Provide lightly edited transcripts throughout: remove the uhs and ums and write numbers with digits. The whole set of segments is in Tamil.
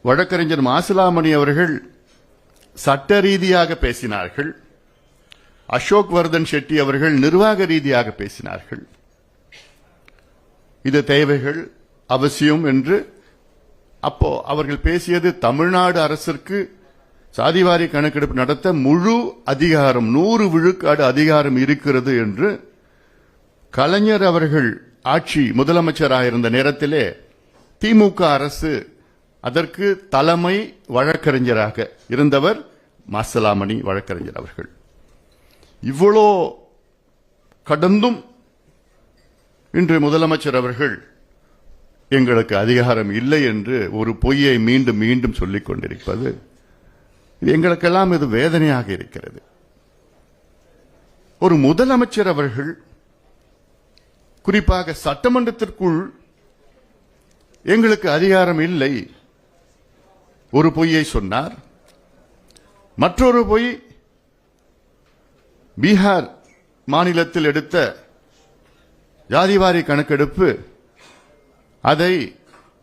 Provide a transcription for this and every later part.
வழக்கறிஞர் மாசிலாமணி அவர்கள் சட்ட ரீதியாக பேசினார்கள். அசோக் வர்தன் ஷெட்டி அவர்கள் நிர்வாக ரீதியாக பேசினார்கள். இது தேவைகள் அவசியம் என்று அப்போ அவர்கள் பேசியது தமிழ்நாடு அரசிற்கு சாதிவாரி கணக்கெடுப்பு நடத்த முழு அதிகாரம் 100 விழுக்காடு அதிகாரம் இருக்கிறது என்று கலைஞர் அவர்கள் ஆட்சி முதலமைச்சராக இருந்த நேரத்திலே திமுக அரசு அதற்கு தலைமை வழக்கறிஞராக இருந்தவர் மாசிலாமணி வழக்கறிஞர் அவர்கள். இவ்வளோ கடந்தும் இன்று முதலமைச்சர் அவர்கள் எங்களுக்கு அதிகாரம் இல்லை என்று ஒரு பொய்யை மீண்டும் மீண்டும் சொல்லிக் கொண்டிருப்பது எங்களுக்கெல்லாம் இது வேதனையாக இருக்கிறது. ஒரு முதலமைச்சர் அவர்கள் குறிப்பாக சட்டமன்றத்திற்குள் எங்களுக்கு அதிகாரம் இல்லை ஒரு பொய்யை சொன்னார். மற்றொரு பொய் பீகார் மாநிலத்தில் எடுத்த ஜாதிவாரி கணக்கெடுப்பு அதை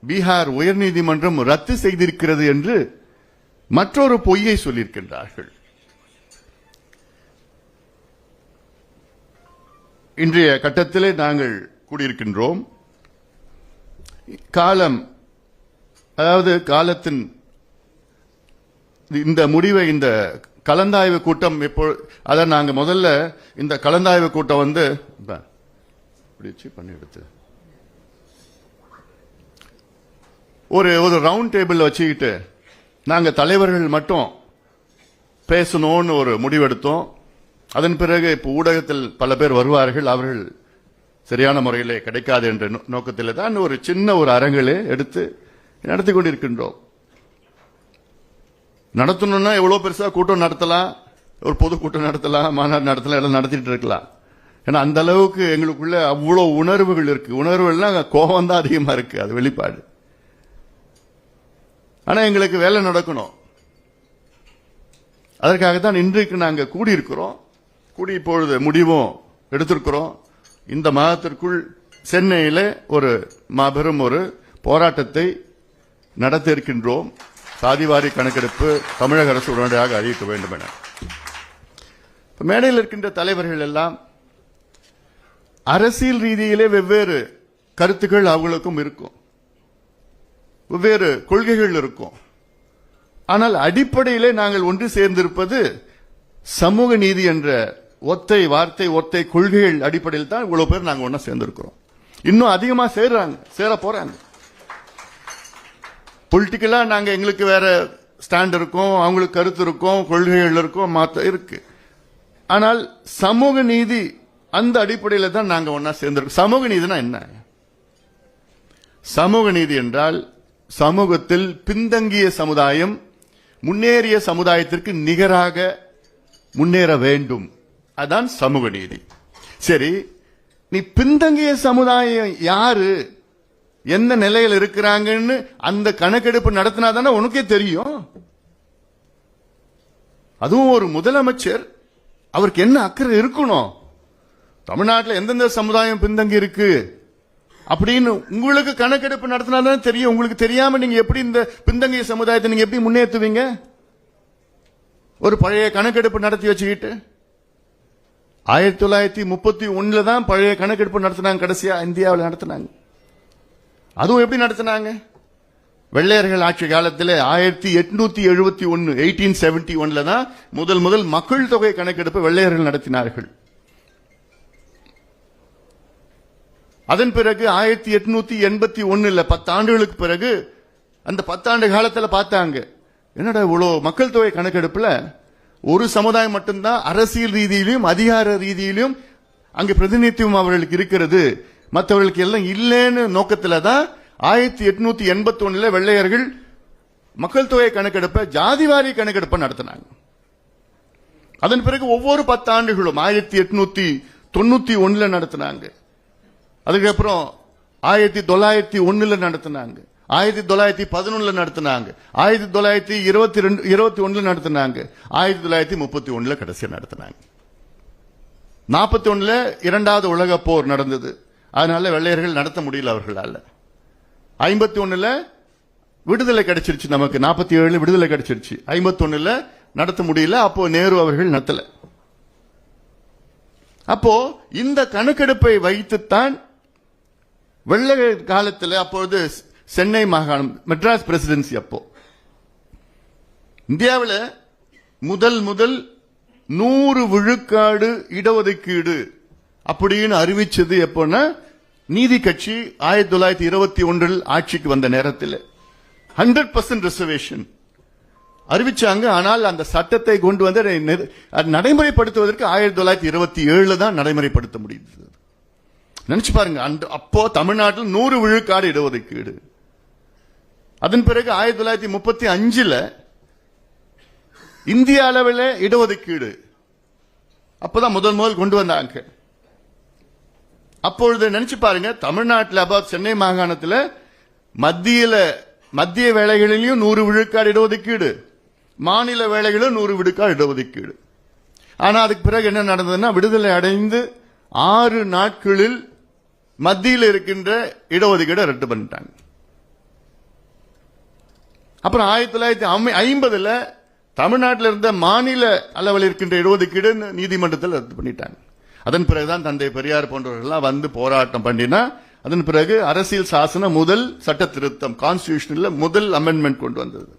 பீகார் உயர்நீதிமன்றம் ரத்து செய்திருக்கிறது என்று மற்றொரு பொய்யை சொல்லியிருக்கின்றார்கள். இன்றைய கட்டத்திலே நாங்கள் கூடியிருக்கின்றோம். காலம் அதாவது காலத்தின் இந்த முடிவை இந்த கலந்தாய்வு கூட்டம் அதை நாங்கள் முதல்ல இந்த கலந்தாய்வு கூட்டம் வந்து பண்ணி எடுத்து ஒரு ரவுண்ட் டேபிள் வச்சுக்கிட்டு நாங்கள் தலைவர்கள் மட்டும் பேசணும்னு ஒரு முடிவெடுத்தோம். அதன் பிறகு இப்போ ஊடகத்தில் பல பேர் வருவார்கள், அவர்கள் சரியான முறையிலே கிடைக்காது என்ற நோக்கத்தில் தான் ஒரு சின்ன ஒரு அரங்கிலே எடுத்து நடத்தி கொண்டிருக்கின்றோம். நடத்தணும்னா எவ்வளவு பெருசா கூட்டம் நடத்தலாம், ஒரு பொதுக்கூட்டம் நடத்தலாம், மாநாடு நடத்தலாம், எல்லாம் நடத்திட்டு இருக்கலாம். ஏன்னா அந்த அளவுக்கு எங்களுக்குள்ள அவ்வளவு உணர்வுகள் இருக்கு. உணர்வுகள்லாம் கோபம் தான் அதிகமா இருக்கு, அது வெளிப்பாடு. ஆனா எங்களுக்கு வேலை நடக்கணும். அதற்காகத்தான் இன்றைக்கு நாங்கள் கூடியிருக்கிறோம். கூடி இப்பொழுது முடிவும் எடுத்திருக்கிறோம். இந்த மாதத்திற்குள் சென்னையில் ஒரு மாபெரும் ஒரு போராட்டத்தை நடத்த இருக்கின்றோம். சாதிவாரி கணக்கெடுப்பு தமிழக அரசு உடனடியாக அறிவிக்க வேண்டும் என. மேடையில் இருக்கின்ற தலைவர்கள் எல்லாம் அரசியல் ரீதியிலே வெவ்வேறு கருத்துக்கள் அவங்களுக்கும் இருக்கும், வெவ்வேறு கொள்கைகள் இருக்கும். ஆனால் அடிப்படையிலே நாங்கள் ஒன்று சேர்ந்திருப்பது சமூக நீதி என்ற ஒத்தை வார்த்தை, ஒத்தை கொள்கைகள் அடிப்படையில் தான் இவ்வளவு பேர் நாங்கள் ஒன்னா சேர்ந்திருக்கிறோம். இன்னும் அதிகமா சேர போறாங்க. பொலிட்டிக்கலா நாங்க எங்களுக்கு வேற ஸ்டாண்ட் இருக்கும், அவங்களுக்கு கருத்து இருக்கும், கொள்கைகள் இருக்கும், இருக்கு. ஆனால் சமூக நீதி அந்த அடிப்படையில் தான் நாங்க ஒன்னா சேர்ந்திருக்கோம். சமூக நீதினா என்ன? சமூக நீதி என்றால் சமூகத்தில் பின்தங்கிய சமுதாயம் முன்னேறிய சமுதாயத்திற்கு நிகராக முன்னேற வேண்டும். அதான் சமூக நீதி. சரி, நீ பின்தங்கிய சமுதாயம் யாரு, எந்த நிலையில் இருக்கிறாங்கன்னு அந்த கணக்கெடுப்பு நடத்தினா தானே உனக்கே தெரியும். அதுவும் ஒரு முதலமைச்சர், அவருக்கு என்ன அக்கறை இருக்கணும், தமிழ்நாட்டில் எந்தெந்த சமுதாயம் பின்தங்கி இருக்கு அப்படின்னு உங்களுக்கு கணக்கெடுப்பு நடத்தினா தானே தெரியும். உங்களுக்கு தெரியாம நீங்க எப்படி இந்த பின்தங்கிய சமுதாயத்தை நீங்க எப்படி முன்னேற்றுவீங்க? ஒரு பழைய கணக்கெடுப்பு நடத்தி வச்சுக்கிட்டு 1931 தான் பழைய கணக்கெடுப்பு நடத்தினாங்க, கடைசியா இந்தியாவில் நடத்தினாங்க. அதுவும் எப்படி நடத்தினாங்க? வெள்ளையர்கள் ஆட்சி காலத்தில் 1871 1871 தான் முதல் மக்கள் தொகை கணக்கெடுப்பு வெள்ளையர்கள் நடத்தினார்கள். அதன் பிறகு 1881 10 ஆண்டுகளுக்கு பிறகு அந்த 10 ஆண்டு காலத்தில் பார்த்தாங்க, என்னடா இவ்வளவு மக்கள் தொகை கணக்கெடுப்புல ஒரு சமுதாயம் மட்டும்தான் அரசியல் ரீதியிலும் அதிகார ரீதியிலும் அங்கு பிரதிநிதித்துவம் அவர்களுக்கு இருக்கிறது, மற்றவர்களுக்கு எல்லாம் இல்லைன்னு நோக்கத்தில் தான் 1881 வெள்ளையர்கள் மக்கள் தொகை கணக்கெடுப்பை ஜாதிவாரி கணக்கெடுப்பை நடத்தினாங்க. அதன் பிறகு ஒவ்வொரு 10 ஆண்டுகளும் 1891 நடத்தினாங்க. அதுக்கப்புறம் 1901 நடத்தினாங்க, 1911 நடத்தினாங்க, 1921 நடத்தினாங்க, 1931 கடைசியா நடத்தினாங்க. 41 இரண்டாவது உலக போர் நடந்தது, அதனால வெள்ளையர்கள் நடத்த முடியல அவர்களால. 51 விடுதலை கிடைச்சிருச்சு, நமக்கு 47 விடுதலை கிடைச்சிருச்சு, 51 நடத்த முடியல. அப்போ நேரு அவர்கள் நடத்தல. அப்போ இந்த கணக்கெடுப்பை வைத்துத்தான் வெள்ள காலத்தில் அப்பொழுது சென்னை மாகாணம் மெட்ராஸ் பிரசிடென்சி, அப்போ இந்தியாவில் முதல் 100 விழுக்காடு இடஒதுக்கீடு அப்படின்னு அறிவிச்சது எப்போன்னா நீதி கட்சி 1921 ஆட்சிக்கு வந்த நேரத்தில் 100% ரிசர்வேஷன் அறிவிச்சாங்க. ஆனால் அந்த சட்டத்தை கொண்டு வந்து நடைமுறைப்படுத்துவதற்கு 1927 தான் நடைமுறைப்படுத்த முடியுது. நினைச்சு பாருங்க, அப்போ தமிழ்நாட்டில் 100 விழுக்காடு இடஒதுக்கீடு. அதன் பிறகு 1935 இந்திய அளவில் இடஒதுக்கீடு அப்பதான் முதல் கொண்டு வந்தாங்க. அப்பொழுது நினைச்சு பாருங்க, தமிழ்நாட்டில் சென்னை மாகாணத்தில் மத்திய வேலைகளிலும் 100 விழுக்காடு இடஒதுக்கீடு, மாநில வேலைகளிலும் 100 விழுக்காடு இடஒதுக்கீடு. ஆனா அதுக்கு பிறகு என்ன நடந்ததுன்னா, விடுதலை அடைந்து 6 நாட்களில் மத்தியில் இருக்கின்ற இடஒதுக்கீடு ரத்து பண்ணிட்டாங்க. அப்புறம் 1950 தமிழ்நாட்டில் இருந்த மாநில அளவில் இருக்கின்ற இடஒதுக்கீடு நீதிமன்றத்தில் ரத்து பண்ணிட்டாங்க. அதன் பிறகுதான் தந்தை பெரியார் போன்றவர்கள் வந்து போராட்டம் பண்ணினா, அதன் பிறகு அரசியல் சாசன முதல் சட்ட திருத்தம், கான்ஸ்டிடியூஷன்ல முதல் அமெண்ட்மெண்ட் கொண்டு வந்தது.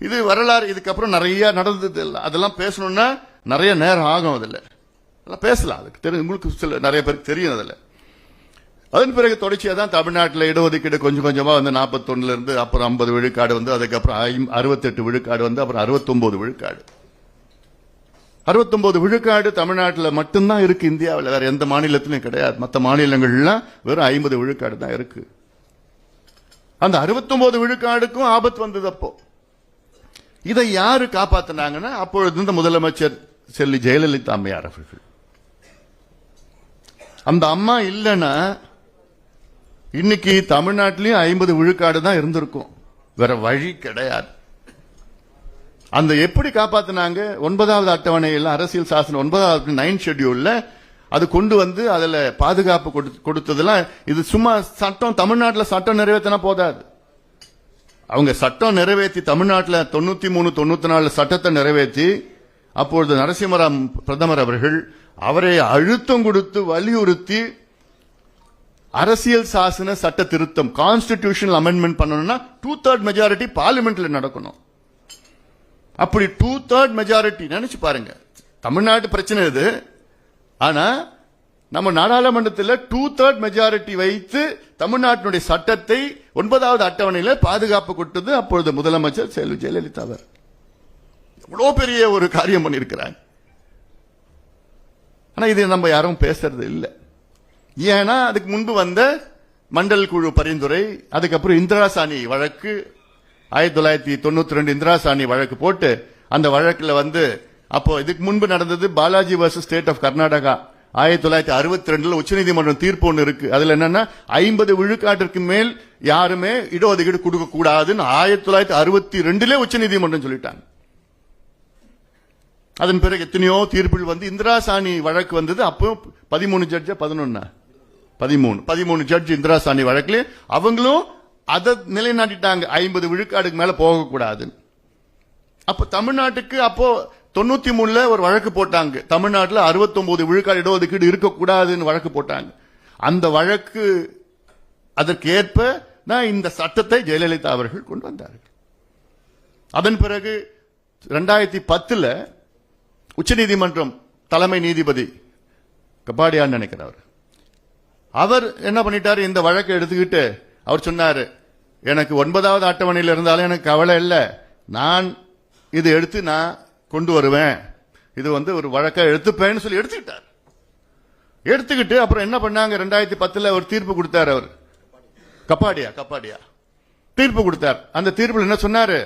இது வரலாறு. இதுக்கப்புறம் நிறைய நடந்தது. அதெல்லாம் பேசணும்னா நிறைய நேரம் ஆகும். அதில் பேசலாம், அதுக்கு உங்களுக்கு சில நிறைய பேருக்கு தெரியும். அதில் அதன் பிறகு தொடர்ச்சியா தான் தமிழ்நாட்டில் இடஒதுக்கீடு கொஞ்சம் கொஞ்சமா வந்து 41 இருந்து அப்புறம் 50 விழுக்காடு வந்து, அதுக்கப்புறம் 68 விழுக்காடு வந்து, அப்புறம் 69 விழுக்காடு. 69 விழுக்காடு தமிழ்நாட்டில் மட்டும்தான் இருக்கு, இந்தியாவில் வேற எந்த மாநிலத்திலும் கிடையாது. மற்ற மாநிலங்கள்லாம் வெறும் 50 விழுக்காடு தான் இருக்கு. அந்த 69 விழுக்காடுக்கும் ஆபத்து வந்தது. அப்போ இதை யாரு காப்பாத்தினாங்கன்னா, அப்பொழுது இந்த முதலமைச்சர் செல்வி ஜெயலலிதா அம்மையார் அவர்கள். அந்த அம்மா இல்லைன்னா இன்னைக்கு தமிழ்நாட்டிலையும் 50 விழுக்காடு தான் இருந்திருக்கும், வேற வழி கிடையாது. அந்த எப்படி காப்பாத்தினாங்க? 9வது அட்டவணையில் அரசியல் சாசனம் 9வது 9 ஷெட்யூல்ல அது கொண்டு வந்து அதுல பாதுகாப்பு கொடுத்ததெல்லாம் இது சும்மா சட்டம். தமிழ்நாட்டில் சட்டம் நிறைவேற்றினா போதாது. அவங்க சட்டம் நிறைவேற்றி தமிழ்நாட்டில் 93, 94 சட்டத்தை நிறைவேற்றி அப்பொழுது நரசிம்மராவ் பிரதமர் அவர்கள் அவரை அழுத்தம் கொடுத்து வலியுறுத்தி அரசியல் சாசன சட்ட திருத்தம், கான்ஸ்டிடியூஷனல் அமெண்ட்மெண்ட் பண்ணணும்னா 2/3 மெஜாரிட்டி பார்லிமெண்ட்ல நடக்கணும். அப்படி 2/3 மெஜாரிட்டி நினைச்சு பாருங்க. தமிழ்நாட்டு பிரச்சனை இது. ஆனா நம்ம நாடாளுமன்றத்தில் 2/3 மெஜாரிட்டி வைத்து தமிழ்நாட்டினுடைய சட்டத்தை 9வது அட்டவணையில் பாதுகாப்பு கொடுத்தது அப்பொழுது முதலமைச்சர் செல்வி ஜெயலலிதா அவர். எவ்வளவு பெரிய ஒரு காரியம் பண்ணியிருக்கிறாங்க. ஆனா இது நம்ம யாரும் பேசுறது இல்லை. ஏன்னா அதுக்கு முன்பு வந்த மண்டல் குழு பரிந்துரை, அதுக்கப்புறம் இந்திராசாணி வழக்கு 1992 இந்திராசாணி வழக்கு போட்டு அந்த வழக்குல வந்து அப்போ இதுக்கு முன்பு நடந்தது Balaji versus state of Karnataka 1962 உச்சநீதிமன்றம் தீர்ப்பு ஒன்று இருக்கு. அதுல என்னன்னா 50 விழுக்காட்டிற்கு மேல் யாருமே இடஒதுக்கீடு கொடுக்க கூடாதுன்னு 1962 உச்சநீதிமன்றம் சொல்லிட்டாங்க. அதன் பிறகு எத்தனையோ தீர்ப்புகள் வந்து இந்திராசாணி வழக்கு வந்தது. அப்போ 13 ஜட்ஜ் 13 ஜட்ஜ் இந்திராசாணி வழக்குல அவங்களும் அதை நிலைநாட்டிட்டாங்க, 50 விழுக்காடுக்கு மேல போகக்கூடாது. அப்ப தமிழ்நாட்டுக்கு அப்போ 93 ஒரு வழக்கு போட்டாங்க. தமிழ்நாட்டில் 69 விழுக்காடு இடஒதுக்கீடு இருக்கக்கூடாதுன்னு வழக்கு போட்டாங்க. அந்த வழக்கு அதற்கு ஏற்ப தான் இந்த சட்டத்தை ஜெயலலிதா அவர்கள் கொண்டு வந்தார்கள். அதன் பிறகு 2010 உச்சநீதிமன்றம் தலைமை நீதிபதி கபாடியான்னு நினைக்கிறார், அவர் என்ன பண்ணிட்டாரு, இந்த வழக்கை எடுத்துக்கிட்டு அவர் சொன்னாரு, எனக்கு 9வது அட்டவணையில் இருந்தாலும் எனக்கு கவலை இல்லை, நான் இது எடுத்து நான் கொண்டு வருவேன், இது வந்து ஒரு வழக்கை எடுத்துப்பேன்னு சொல்லி எடுத்துக்கிட்டார். எடுத்துக்கிட்டு அப்புறம் என்ன பண்ணாங்க, 2010 ஒரு தீர்ப்பு கொடுத்தார். அவர் கப்பாடியா தீர்ப்பு கொடுத்தார். அந்த தீர்ப்பில் என்ன சொன்னாரு,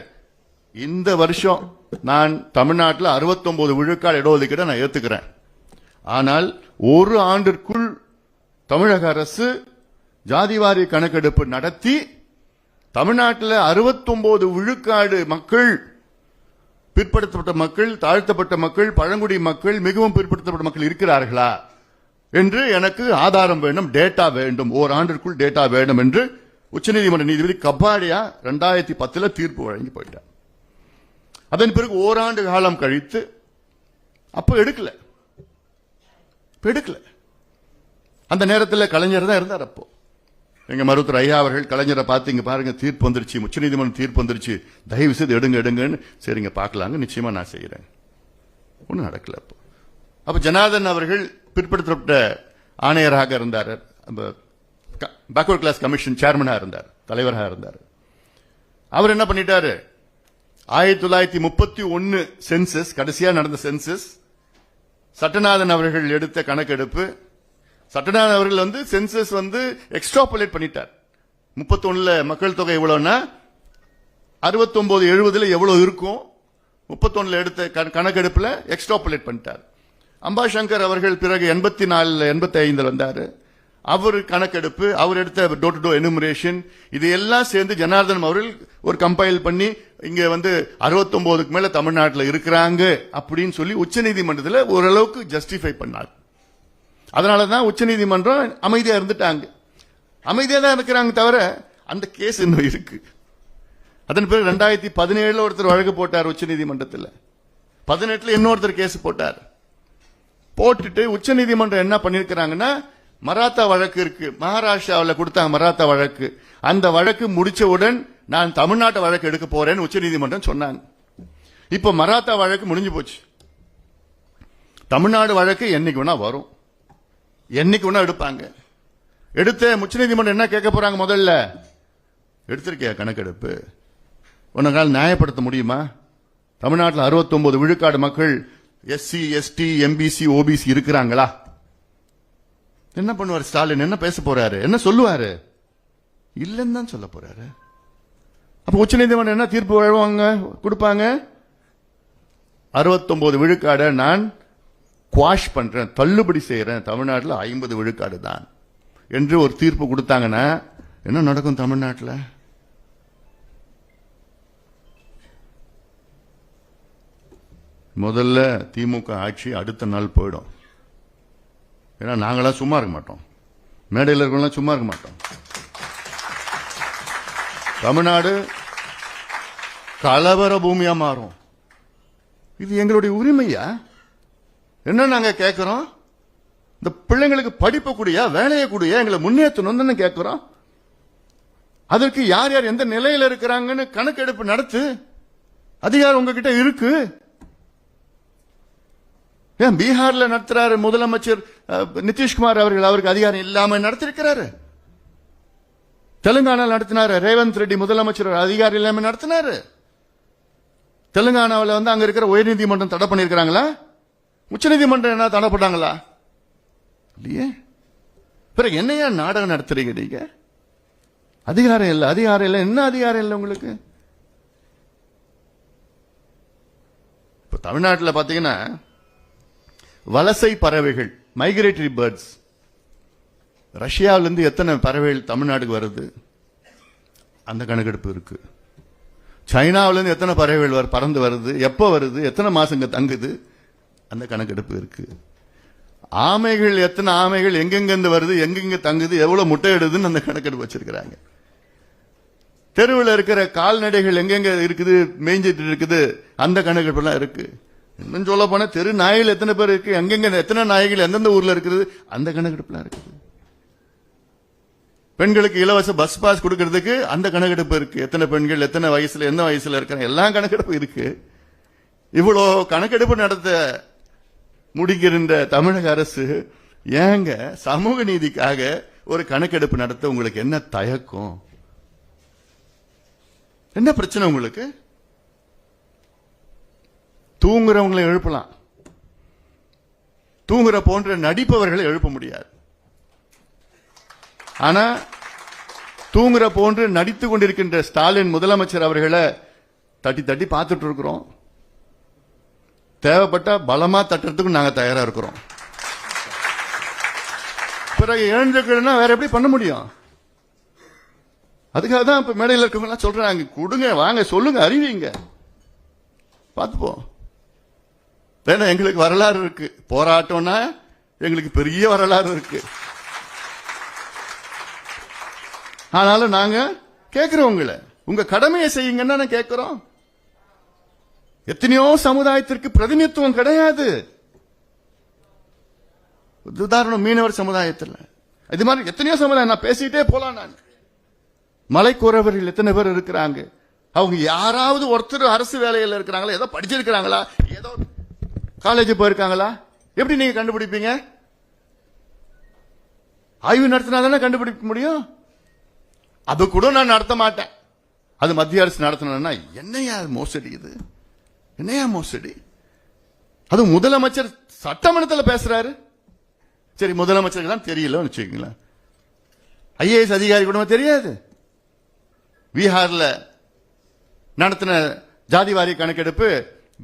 இந்த வருஷம் நான் தமிழ்நாட்டில் 69 விழுக்காடு இடஒதுக்கீடு நான் ஏத்துக்கிறேன். ஆனால் ஒரு ஆண்டிற்குள் தமிழக அரசு ஜாதிவாரி கணக்கெடுப்பு நடத்தி தமிழ்நாட்டில் 69 விழுக்காடு மக்கள், பிற்படுத்தப்பட்ட மக்கள், தாழ்த்தப்பட்ட மக்கள், பழங்குடி மக்கள், மிகவும் பிற்படுத்தப்பட்ட மக்கள் இருக்கிறார்களா என்று எனக்கு ஆதாரம் வேண்டும், டேட்டா வேண்டும், ஓராண்டிற்குள் டேட்டா வேண்டும் என்று உச்சநீதிமன்ற நீதிபதி கபாடியா 2010 தீர்ப்பு வழங்கி போயிட்டார். அதன் பிறகு ஓராண்டு காலம் கழித்து அப்ப எடுக்கல. அந்த நேரத்தில் கலைஞர் தான் இருந்தார். அப்போ எங்க மருத்துவர் ஐயா அவர்கள் கலைஞரை பார்த்து, இங்க பாருங்க தீர்ப்பு வந்துருச்சு, உச்சநீதிமன்றம் தீர்ப்பு வந்துருச்சு, தயவு செய்து எடுங்கன்னு. சரிங்க பார்க்கலாங்க, நிச்சயமா நான் செய்யறேன். ஒன்னும் நடக்கல. அப்ப ஜனார்தன் அவர்கள் பிற்படுத்தப்பட்ட ஆணையராக இருந்தார், பேக்வர்ட் கிளாஸ் கமிஷன் சேர்மனா இருந்தார், தலைவராக இருந்தார். அவர் என்ன பண்ணிட்டாரு, 1931 சென்சஸ், கடைசியா நடந்த சென்சஸ், சட்டநாதன் அவர்கள் எடுத்த கணக்கெடுப்பு, சட்டநாதன் அவர்கள் சென்சஸ் எக்ஸ்ட்ராபுலேட் பண்ணிட்டார். 31 மக்கள் தொகை எவ்வளவுன்னா 69 70 எவ்வளவு இருக்கும், 31 எடுத்த கணக்கெடுப்புல எக்ஸ்ட்ராபுலேட் பண்ணிட்டார். அம்பாசங்கர் அவர்கள் பிறகு 84 85 வந்தாரு. அவர் கணக்கெடுப்பு, அவர் எடுத்த டோர் டு டோர் எனுமரேஷன், இது எல்லாம் சேர்ந்து ஜனார்தன் அவர்கள் ஒரு கம்பைல் பண்ணி இங்க 69க்கு மேல தமிழ்நாட்டில் இருக்கிறாங்க அப்படின்னு சொல்லி உச்சநீதிமன்றத்தில் ஓரளவுக்கு ஜஸ்டிஃபை பண்ணார். அதனாலதான் உச்சநீதிமன்றம் அமைதியா இருந்துட்டாங்க. அமைதியா தான் இருக்கிறாங்க தவிர அந்த கேஸ் இன்னும் இருக்கு. அதன் பிறகு 2017 ஒருத்தர் வழக்கு போட்டார் உச்சநீதிமன்றத்தில், 18 இன்னொருத்தர் கேஸ் போட்டார். போட்டுட்டு உச்சநீதிமன்றம் என்ன பண்ணிருக்கிறாங்கன்னா, மராத்தா வழக்கு இருக்கு, மகாராஷ்டிராவில் கொடுத்தாங்க மராத்தா வழக்கு, அந்த வழக்கு முடிச்சவுடன் நான் தமிழ்நாட்டு வழக்கு எடுக்க போறேன்னு உச்சநீதிமன்றம் சொன்னாங்க. இப்ப மராத்தா வழக்கு முடிஞ்சு போச்சு. தமிழ்நாடு வழக்கு என்னைக்கு வேணா வரும், என்னைக்கு வேணா எடுப்பாங்க. எடுத்த உச்சநீதிமன்றம் என்ன கேட்க போறாங்க, முதல்ல எடுத்திருக்கியா கணக்கெடுப்பு, உனக்கால் நியாயப்படுத்த முடியுமா? தமிழ்நாட்டில் 69 விழுக்காடு மக்கள் எஸ்சி எஸ்டி எம்பிசி ஓபிசி இருக்கிறாங்களா? என்ன பண்ணுவார் ஸ்டாலின்? என்ன பேச போறாரு? என்ன சொல்லுவாரு? இல்லன்னு தான் சொல்ல போறாரு. அப்ப உச்சநீதிமன்றம் என்ன தீர்ப்பு வழங்குவாங்க, கொடுப்பாங்க? 69 விழுக்காட நான் குவாஷ் பண்றேன், தள்ளுபடி செய்யறேன், தமிழ்நாட்டில் 50 விழுக்காடு தான் என்று ஒரு தீர்ப்பு கொடுத்தாங்கன்னா என்ன நடக்கும் தமிழ்நாட்டில்? முதல்ல திமுக ஆட்சி அடுத்த நாள் போயிடும். ஏன்னா நாங்களாம் சும்மா இருக்க மாட்டோம், மேடையில் இருக்கலாம் சும்மா இருக்க மாட்டோம். தமிழ்நாடு கலவர பூமியா மாறும். இது எங்களுடைய உரிமையா? என்ன நாங்க கேட்கிறோம்? இந்த பிள்ளைங்களுக்கு படிப்பு கூடிய, வேலையை கூடிய, எங்களை முன்னேற்றணும் கேட்கிறோம். அதற்கு யார் யார் எந்த நிலையில் இருக்கிறாங்கன்னு கணக்கெடுப்பு நடத்து, அதிகாரம் உங்ககிட்ட இருக்கு. ஏன் பீகார்ல நடத்துறாரு முதலமைச்சர் நிதிஷ்குமார் அவர்கள், அவருக்கு அதிகாரம் இல்லாம நடத்திருக்கிறாரு. தெலுங்கானா நடத்தினாரு ரேவந்த் ரெட்டி முதலமைச்சர், அதிகாரம் இல்லாம நடத்தினாரு. தெலுங்கானாவில் அங்க இருக்கிற உயர்நீதிமன்றம் தடை பண்ணிருக்கிறாங்களா? உச்சநீதிமன்றம் என்ன தடை பண்ணாங்களா? இல்லையே. பிறகு என்னையா நாடகம் நடத்துறீங்க நீங்க? அதிகாரம் இல்லை, அதிகாரம் இல்லை, என்ன அதிகாரம் இல்லை உங்களுக்கு? இப்ப தமிழ்நாட்டில் பாத்தீங்கன்னா வலசை பறவைகள், மைக்ரேட்டரி பேர்ட்ஸ், ரஷ்யாவிலிருந்து எத்தனை பறவைகள் தமிழ்நாட்டுக்கு வருது அந்த கணக்கெடுப்பு இருக்கு. சைனாவிலிருந்து எத்தனை பறவைகள் பறந்து வருது, எப்ப வருது, எத்தனை மாசங்க தங்குது, அந்த கணக்கெடுப்பு இருக்கு. ஆமைகள், எத்தனை ஆமைகள் எங்கெங்கிருந்து வருது, எங்கெங்க தங்குது, எவ்வளவு முட்டை இடுதுன்னு அந்த கணக்கெடுப்பு வச்சிருக்கிறாங்க. தெருவில் இருக்கிற கால்நடைகள் எங்கெங்க இருக்குது, மேய்ஞ்சிட்டு இருக்குது, அந்த கணக்கெடுப்பு எல்லாம் இருக்கு. இன்னும் சொல்ல போனா தெரு நாய்கள் எத்தனை பேர் இருக்கு, எங்கெங்க எத்தனை நாய்கள் எந்தெந்த ஊர்ல இருக்குது, அந்த கணக்கெடுப்புலாம் இருக்குது. பெண்களுக்கு இலவச பஸ் பாஸ் கொடுக்கறதுக்கு அந்த கணக்கெடுப்பு இருக்கு. எத்தனை பெண்கள் எத்தனை வயசுல எந்த வயசுல இருக்காங்க, எல்லா கணக்கெடுப்பு இருக்கு. இவ்வளோ கணக்கெடுப்பு நடத்த முடிக்கின்ற தமிழக அரசு ஏங்க சமூக நீதிக்காக ஒரு கணக்கெடுப்பு நடத்த உங்களுக்கு என்ன தயக்கம்? என்ன பிரச்சனை உங்களுக்கு? தூங்குறவங்களை எழுப்பலாம், தூங்குற போன்ற நடிப்பவர்களை எழுப்ப முடியாது. ஆனா தூங்குற போன்று நடித்துக் கொண்டிருக்கின்ற ஸ்டாலின் முதலமைச்சர் அவர்களை தட்டி தட்டி பார்த்துட்டு இருக்கிறோம். தேவைப்பட்ட பலமா தட்டுறதுக்கு நாங்க தயாரா இருக்கிறோம். பிறகு எழுந்துக்கணும்னா வேற எப்படி பண்ண முடியும்? அதுக்காக தான் இப்ப மேடையில் இருக்கவங்க சொல்றாங்க, கொடுங்க, வாங்க, சொல்லுங்க, அறிவிங்க, பார்த்துப்போம். ஏன்னா எங்களுக்கு வரலாறு இருக்கு, போராட்டம்னா எங்களுக்கு பெரிய வரலாறு இருக்கு. ஆனாலும் நாங்க கேட்கிறோம் உங்களை, உங்க கடமையை செய்யுங்கன்னு கேட்கிறோம். எத்தனையோ சமுதாயத்திற்கு பிரதிநிதித்துவம் கிடையாது. உதாரணம் மீனவர் சமுதாயத்தில் இது மாதிரி எத்தனையோ சமுதாயம், நான் பேசிட்டே போலாம். நான் மலைக்குறவர்கள் எத்தனை பேர் இருக்கிறாங்க, அவங்க யாராவது ஒருத்தர் அரசு வேலையில் இருக்கிறாங்களா, ஏதோ படிச்சிருக்கிறாங்களா, ஏதோ காலேஜ் போயிருக்காங்களா, எப்படி நீங்க கண்டுபிடிப்பீங்க? ஆய்வு நடத்தினா தானே கண்டுபிடிக்க முடியும். அது கூட நான் நடத்த மாட்டேன். அது மத்திய அரசு நடத்தணும்னா என்னையா மோசடி, இது என்னையா மோசடி? அது முதலமைச்சர் சட்டமன்றத்தில் பேசுறாரு. சரி, முதலமைச்சருக்கு தான் தெரியல வச்சுக்கீங்களா, ஐஏஎஸ் அதிகாரி கூட தெரியாது. பீகார்ல நடத்தின ஜாதிவாரி கணக்கெடுப்பு,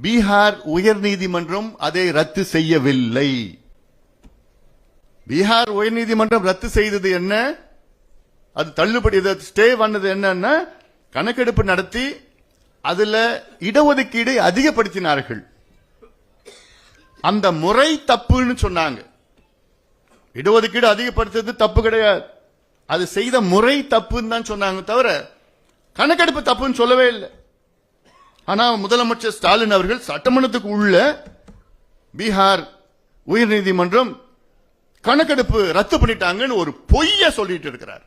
பீகார் உயர் நீதிமன்றம் அதை ரத்து செய்யவில்லை. பீகார் உயர் நீதிமன்றம் ரத்து செய்தது என்ன, அது தள்ளுபடி ஸ்டே பண்ணது என்னன்னா, கணக்கெடுப்பு நடத்தி அதுல இடஒதுக்கீடை அதிகப்படுத்தினார்கள். அந்த முறை தப்புன்னு சொன்னாங்க. இடஒதுக்கீடு அதிகப்படுத்துறது தப்பு கிடையாது, அது செய்த முறை தப்புன்னு தான் சொன்னாங்க, தவிர கணக்கெடுப்பு தப்புன்னு சொல்லவே இல்லை. ஆனா முதலமைச்சர் ஸ்டாலின் அவர்கள் சட்டமன்றத்துக்கு உள்ள பீகார் உயர்நீதிமன்றம் கணக்கெடுப்பு ரத்து பண்ணிட்டாங்கன்னு ஒரு பொய்ய சொல்லிட்டு இருக்கிறார்.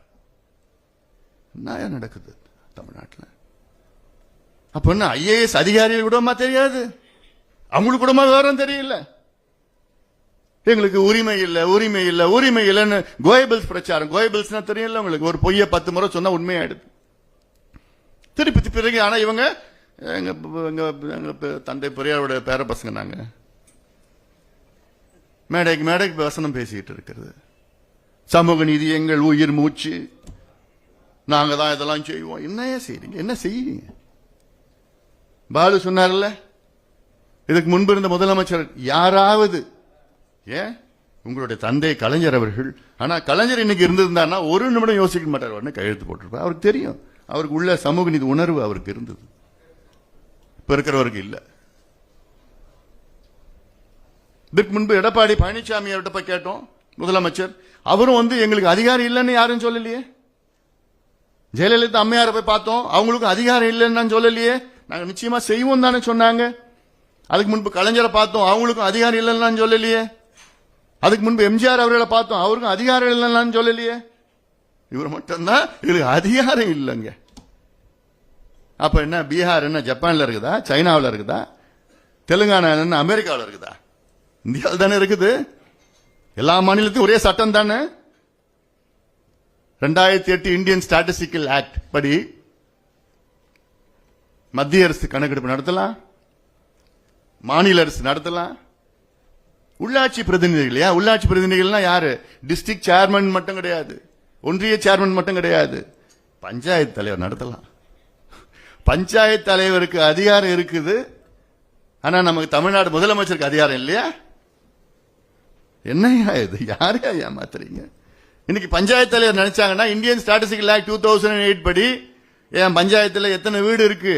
என்ன நடக்குது தமிழ்நாட்டில்? அப்ப என்ன ஐஏஎஸ் அதிகாரிகள் கூடமா தெரியாது, அவங்களுக்கு கூடமா விவரம் தெரியல. எங்களுக்கு உரிமை இல்ல, உரிமை இல்ல, உரிமை இல்லைன்னு கோயபிள்ஸ் பிரச்சாரம். கோயபிள்ஸ்னா தெரியல உங்களுக்கு, ஒரு பொய்ய 10 முறை சொன்னா உண்மையாயிடுது திருப்பி பிறகு. ஆனா இவங்க எங்க தந்தை பெரியாரோட பேர பசங்க, நாங்க மேடைக்கு மேடைக்கு வசனம் பேசிக்கிட்டு இருக்கிறது. சமூக நீதி எங்கள் உயிர் மூச்சு, நாங்க தான் இதெல்லாம் செய்வோம். என்னையா செய்றீங்க, என்ன செய்வீங்க? பாலு சொன்னார்ல, இதுக்கு முன்பு இருந்த முதலமைச்சர் யாராவது, ஏன் உங்களுடைய தந்தை கலைஞர் அவர்கள், ஆனா கலைஞர் இன்னைக்கு இருந்திருந்தாருன்னா ஒரு நிமிடம் யோசிக்க மாட்டார், கையெழுத்து போட்டிருப்பார். அவருக்கு தெரியும், அவருக்கு உள்ள சமூக நீதி உணர்வு அவருக்கு இருந்தது, இப்ப இருக்கிறவருக்கு இல்ல. இதுக்கு முன்பு எடப்பாடி பழனிசாமி அவர்கிட்ட போய் கேட்டோம், முதலமைச்சர், அவரும் எங்களுக்கு அதிகாரம் இல்லைன்னு யாரும் சொல்லலையே. ஜெயலலிதா அம்மையாரை போய் பார்த்தோம், அவங்களுக்கும் அதிகாரம் இல்லைன்னு சொல்லலையே, நாங்க நிச்சயமா செய்வோம் தானே சொன்னாங்க. அதுக்கு முன்பு கலைஞரை பார்த்தோம், அவங்களுக்கும் அதிகாரம் இல்லைன்னு சொல்லலையே. அதுக்கு முன்பு எம்ஜிஆர் அவர்களை பார்த்தோம், அவருக்கும் அதிகாரம் இல்லைன்னு சொல்லலையே. இவர் மட்டும்தான் இதுக்கு அதிகாரம் இல்லைங்க. அப்ப என்ன, பீகார் என்ன ஜப்பான்ல இருக்குதா, சைனாவில் இருக்குதா, தெலுங்கானா என்ன அமெரிக்காவில் இருக்குதா? இந்தியாவில் தானே இருக்குது. எல்லா மாநிலத்தையும் ஒரே சட்டம் தானே. 2008 இந்தியன் ஸ்டாட்டிஸ்டிக்கல் ஆக்ட் படி மத்திய அரசு கணக்கெடுப்பு நடத்தலாம், மாநில அரசு நடத்தலாம். உள்ளாட்சி பிரதிநிதிகள், உள்ளாட்சி பிரதிநிதிகள்னா யாரு? டிஸ்ட்ரிக்ட் சேர்மன் மட்டும் கிடையாது, ஒன்றிய சேர்மன் மட்டும் கிடையாது, பஞ்சாயத்து தலைவர் நடத்தலாம். பஞ்சாயத்து தலைவருக்கு அதிகாரம் இருக்குது, ஆனா நமக்கு தமிழ்நாடு முதலமைச்சருக்கு அதிகாரம் இல்லையா? என்னையா இது, யாரையா ஏமாத்துறீங்க? இன்னைக்கு பஞ்சாயத்து தலைவர் நினைச்சாங்கன்னா, இந்தியன் ஸ்டாட்டிஸ்டிக்கல் ஆக்ட் 2008 படி என் பஞ்சாயத்துல எத்தனை வீடு இருக்கு,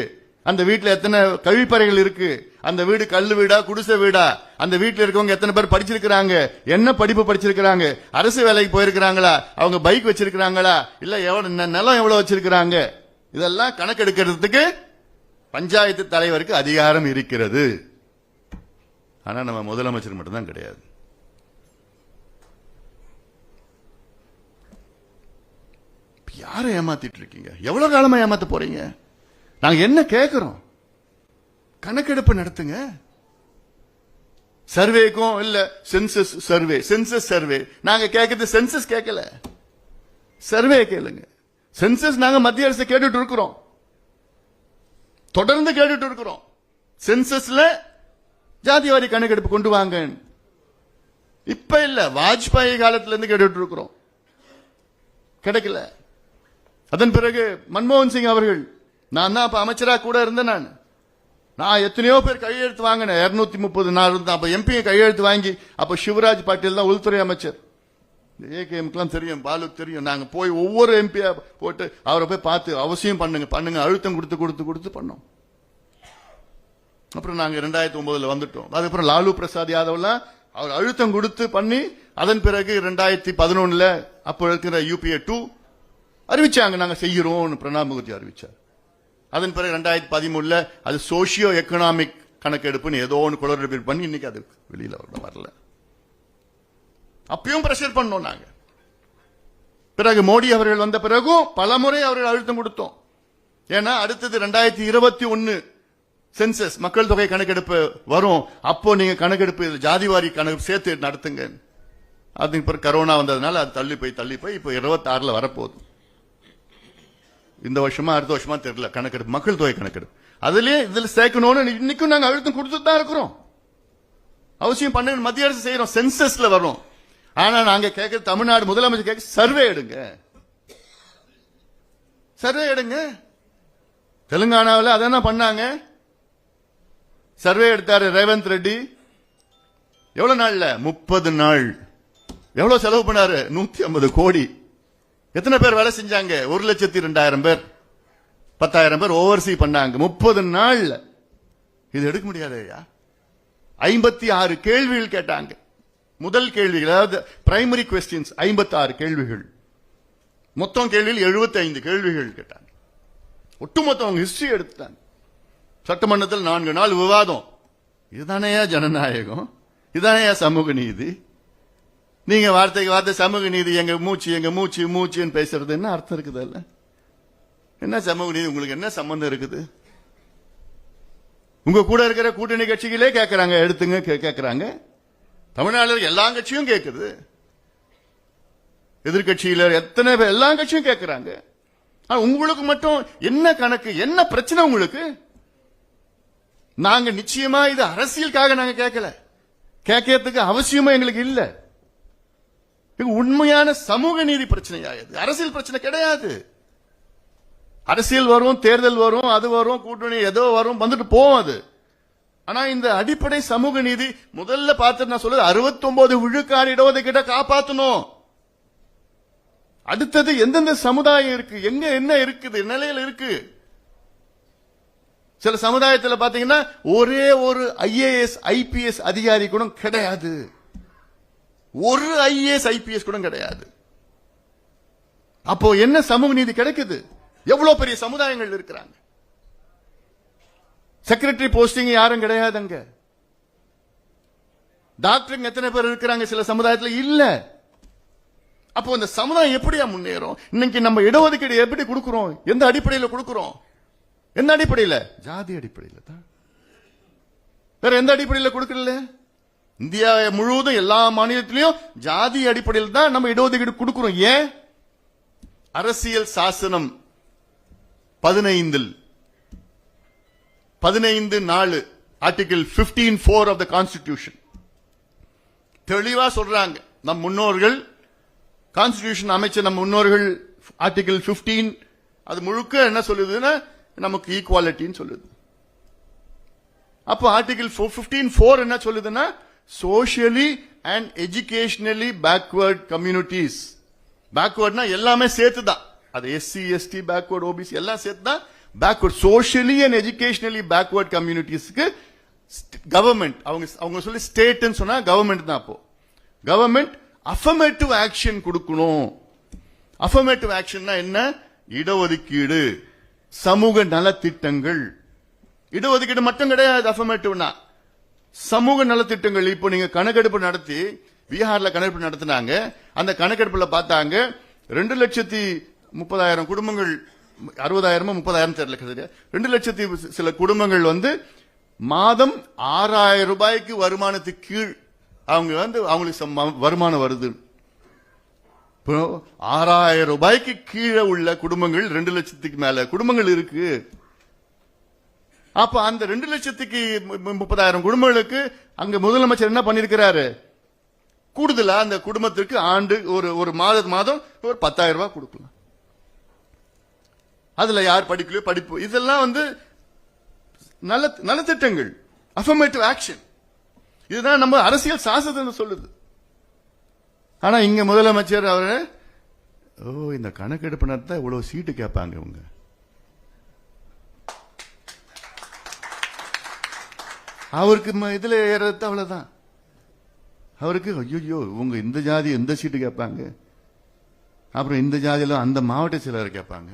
அந்த வீட்டுல எத்தனை கழிப்பறைகள் இருக்கு, அந்த வீடு கல்லு வீடா குடிசை வீடா, அந்த வீட்டுல இருக்கவங்க எத்தனை பேர் படிச்சிருக்கிறாங்க, என்ன படிப்பு படிச்சிருக்கிறாங்க, அரசு வேலைக்கு போயிருக்கிறாங்களா, அவங்க பைக் வச்சிருக்கிறாங்களா, இல்ல நிலம் எவ்வளவு வச்சிருக்கிறாங்க, இதெல்லாம் கணக்கெடுக்கிறதுக்கு பஞ்சாயத்து தலைவருக்கு அதிகாரம் இருக்கிறது. ஆனா நம்ம முதலமைச்சர் மட்டும்தான் கிடையாது. யாரை ஏமாத்திட்டு இருக்கீங்க? எவ்வளவு காலமா ஏமாத்த போறீங்க? நாங்க என்ன கேட்கிறோம்? கணக்கெடுப்பு நடத்துங்க. சர்வேக்கும் இல்ல சென்சஸ் சர்வே, சென்சஸ் சர்வே நாங்க கேட்கறது, சென்சஸ் கேட்கல, சர்வே கேளுங்க. சென்சஸ் நாங்க மத்திய அரசு கேட்டுட்டு இருக்கிறோம், தொடர்ந்து கேட்டுட்டு இருக்கிறோம். சென்சஸ்ல ஜாதிவாரி கணக்கெடுப்பு கொண்டு வாங்க. இப்ப இல்ல, வாஜ்பாய் காலத்துல இருந்து கேட்டுட்டு இருக்கிறோம், கிடைக்கல. அதன் பிறகு மன்மோகன் சிங் அவர்கள், நான் தான் அப்ப அமைச்சரா கூட இருந்தேன், நான் எத்தனையோ பேர் கையெழுத்து வாங்கினேன், 230 நாள் இருந்தா. அப்ப எம்பி கையெழுத்து வாங்கி, அப்ப சிவராஜ் பாட்டீல் தான் உள்துறை அமைச்சர். ஏகேஎம்லாம் தெரியும், பாலுக்கு தெரியும். நாங்க போய் ஒவ்வொரு எம்பியா போட்டு அவரை போய் பார்த்து அவசியம் பண்ணுங்க பண்ணுங்க அழுத்தம் கொடுத்து கொடுத்து கொடுத்து பண்ணோம். அப்புறம் நாங்க 2009 வந்துட்டோம். அதுக்கப்புறம் லாலு பிரசாத் யாதவ்லாம் அவர் அழுத்தம் கொடுத்து பண்ணி, அதன் பிறகு 2011 அப்போ இருக்கிற UPA 2 அறிவிச்சாங்க, நாங்க செய்யறோம். பிரணாப் முகர்ஜி அறிவிச்சார். அதன் பிறகு 2013 அது சோசியோ எக்கனாமிக் கணக்கெடுப்புன்னு ஏதோ ஒன்று குளறுபடி பண்ணி இன்னைக்கு அது வெளியில வரல. அப்பயும் பிரஷர் பண்ணோம் நாங்க. பிறகு மோடி அவர்கள் வந்த பிறகும் பலமுறை அவர்கள் அழுத்தம் கொடுத்தோம். ஏன்னா அடுத்தது 2021 சென்சஸ் மக்கள் தொகை கணக்கெடுப்பு வரும். அப்போ நீங்க கணக்கெடுப்பு ஜாதிவாரி கணக்கு சேர்த்து நடத்துங்க. அதுக்கு பிறகு கரோனா வந்ததுனால அது தள்ளி போய் இப்போ 26 வரப்போகுது. இந்த வருஷமா அடுத்த வருஷமா தெரியல கணக்கெடுப்பு, மக்கள் தொகை கணக்கெடுப்பு. அதுலயே இதுல சேர்க்கணும்னு இன்னைக்கும் நாங்க அழுத்தம் கொடுத்துட்டு தான் இருக்கிறோம். அவசியம் பண்ண மத்திய அரசு செய்யறோம், சென்சஸ்ல வரும். ஆனா நாங்க கேட்க தமிழ்நாடு முதலமைச்சர் கேட்க சர்வே எடுங்க, சர்வே எடுங்க. தெலுங்கானாவில் அதான் பண்ணாங்க, சர்வே எடுத்தாரு ரேவந்த் ரெட்டி. எவ்வளவு நாள்ல? 30 நாள். எவ்வளவு செலவு பண்ணாரு? 150 கோடி. எத்தனை பேர் வேலை செஞ்சாங்க? 1,02,000 பேர், 10,000 பேர் ஓவர்சீ பண்ணாங்க 30 நாள். இது எடுக்க முடியாது. 56 கேள்விகள் கேட்டாங்க. முதல் கேள்விகள், அதாவது பிரைமரி கொஸ்டின்ஸ் 56 கேள்விகள். மொத்தம் கேள்விகள் 75 கேள்விகள் கேட்டாங்க. ஒட்டுமொத்தம் அவங்க ஹிஸ்டரி எடுத்தாங்க. சட்டமன்றத்தில் 4 நாள் விவாதம். இதுதானே ஜனநாயகம்? இதுதானே சமூக நீதி? நீங்க வார்த்தைக்கு வார்த்தை சமூக நீதி, எங்க மூச்சு மூச்சுன்னு பேசுறது என்ன அர்த்தம் இருக்குது? அல்ல என்ன சமூக நீதி? உங்களுக்கு என்ன சம்பந்தம் இருக்குது? உங்க கூட இருக்கிற கூட்டணி கட்சிகளே கேட்கறாங்க, எடுத்துங்க கேட்கறாங்க. தமிழ்நாட்டில் எல்லா கட்சியும் கேட்குது, எதிர்கட்சியில எத்தனை பேர், எல்லா கட்சியும் கேட்கறாங்க. உங்களுக்கு மட்டும் என்ன கணக்கு, என்ன பிரச்சனை உங்களுக்கு? நாங்க நிச்சயமா இது அரசியலுக்காக நாங்க கேட்கல, கேட்கறதுக்கு அவசியமா எங்களுக்கு இல்ல. உண்மையான சமூக நீதி பிரச்சனையா? அரசியல் பிரச்சனை கிடையாது. அரசியல் வரும், தேர்தல் வரும், அது வரும், கூட்டணி ஏதோ வரும், வந்துட்டு போவோம் அது. ஆனா இந்த அடிப்படை சமூக நீதி முதல்ல பார்த்து நான் சொல்றது 69 விழுக்காடு இடஒதுக்கீட்டை காப்பாற்றணும். அடுத்தது எந்தெந்த சமுதாயம் இருக்கு, எங்க என்ன இருக்குது, நிலையில இருக்கு. சில சமுதாயத்தில் பாத்தீங்கன்னா ஒரே ஒரு IAS IPS அதிகாரி கூட கிடையாது, ஒரு IAS IPS கூட கிடையாது. அப்போ என்ன சமூக நீதி கிடைக்குது? எவ்வளவு பெரிய சமுதாயங்கள் இருக்கிறாங்க. செக்ரட்டரி போஸ்டிங் யாரும் கிடையாது அங்க. டாக்டருங்க எத்தனை பேர் இருக்கிறாங்க சில சமுதாயத்தில்? இல்ல. அப்போ இந்த சமுதாயம் எப்படியா முன்னேறும்? இன்னைக்கு நம்ம இடஒதுக்கீடு எப்படி கொடுக்கிறோம்? எந்த அடிப்படையில் கொடுக்கிறோம்? எந்த அடிப்படையில்? ஜாதி அடிப்படையில் தான். வேற எந்த அடிப்படையில் கொடுக்கல? இந்தியா முழுவதும் எல்லா மாநிலத்திலையும் ஜாதி அடிப்படையில் தான் நம்ம இடஒதுக்கீடு கொடுக்கிறோம். ஏன்? அரசியல் சாசனம் 15 ஆர்டிகிள் 15(4) ஆஃப் த கான்ஸ்டிடியூஷன் தெளிவா சொல்றாங்க. நம் முன்னோர்கள் கான்ஸ்டிடியூஷன் அமைச்ச நம் முன்னோர்கள் ஆர்டிகிள் 15 அது முழுக்க என்ன சொல்லுதுன்னா நமக்கு ஈக்குவாலிட்டின்னு சொல்லுது. அப்போ ஆர்டிகிள் 15(4) என்ன சொல்லுதுன்னா socially and educationally backward communities. பேக்வர்ட்னா எல்லாமே சேர்த்துதான், அது SC ST பேக்வர்ட் OBC எல்லாம் சேர்த்துதான் backward. Socially and educationally backward கம்யூனிட்டிஸ்க்கு கவர்மெண்ட், அவங்க சொல்லி ஸ்டேட்னு சொன்னா கவர்மெண்ட் தான். அப்போ கவர்மெண்ட் அஃபர்மேட்டிவ் ஆக்ஷன் கொடுக்கணும். அஃபர்மேட்டிவ் ஆக்ஷன்னா என்ன? இடஒதுக்கீடு, சமூக நலத்திட்டங்கள். இடஒதுக்கீடு மட்டும் கிடையாது அஃபர்மேட்டிவ்னா, சமூக நலத்திட்டங்கள். இப்போ நீங்க கணக்கெடுப்பு நடத்தி, பீகார்ல கணக்கெடுப்பு நடத்தினாங்க. அந்த கணக்கெடுப்புல பார்த்தாங்க 2,30,000 குடும்பங்கள், 60,000 30,000 தெரியல, 2 லட்சத்தி சில குடும்பங்கள் மாதம் 6,000 ரூபாய்க்கு வருமானத்துக்கு கீழ் அவங்களுக்கு வருமானம் வருது. 6,000 ரூபாய்க்கு கீழே உள்ள குடும்பங்கள் 2 லட்சத்துக்கு மேல குடும்பங்கள் இருக்கு. அப்ப அந்த 2,30,000 குடும்பங்களுக்கு அங்க முதலமைச்சர் என்ன பண்ணிருக்கிறாரு? கூடுதலா அந்த குடும்பத்திற்கு ஆண்டு ஒரு மாதம் ஒரு 10,000 ரூபாய் கொடுக்கலாம். அதுல யார் படிக்கலையோ படிப்பு, இதெல்லாம் நலத்திட்டங்கள், அஃபர்மேட்டிவ் ஆக்ஷன். இதுதான் நம்ம அரசியல் சாசனம் சொல்லுது. ஆனா இங்க முதலமைச்சர் அவரு இந்த கணக்கெடுப்பு நடத்த இவ்வளவு சீட்டு கேட்பாங்க இவங்க. அவருக்கு இதுல ஏறது அவ்வளவுதான். அவருக்கு ஐயோ இவங்க இந்த ஜாதி எந்த சீட்டு கேட்பாங்க, அப்புறம் இந்த ஜாதியில அந்த மாவட்ட செயலர் கேட்பாங்க.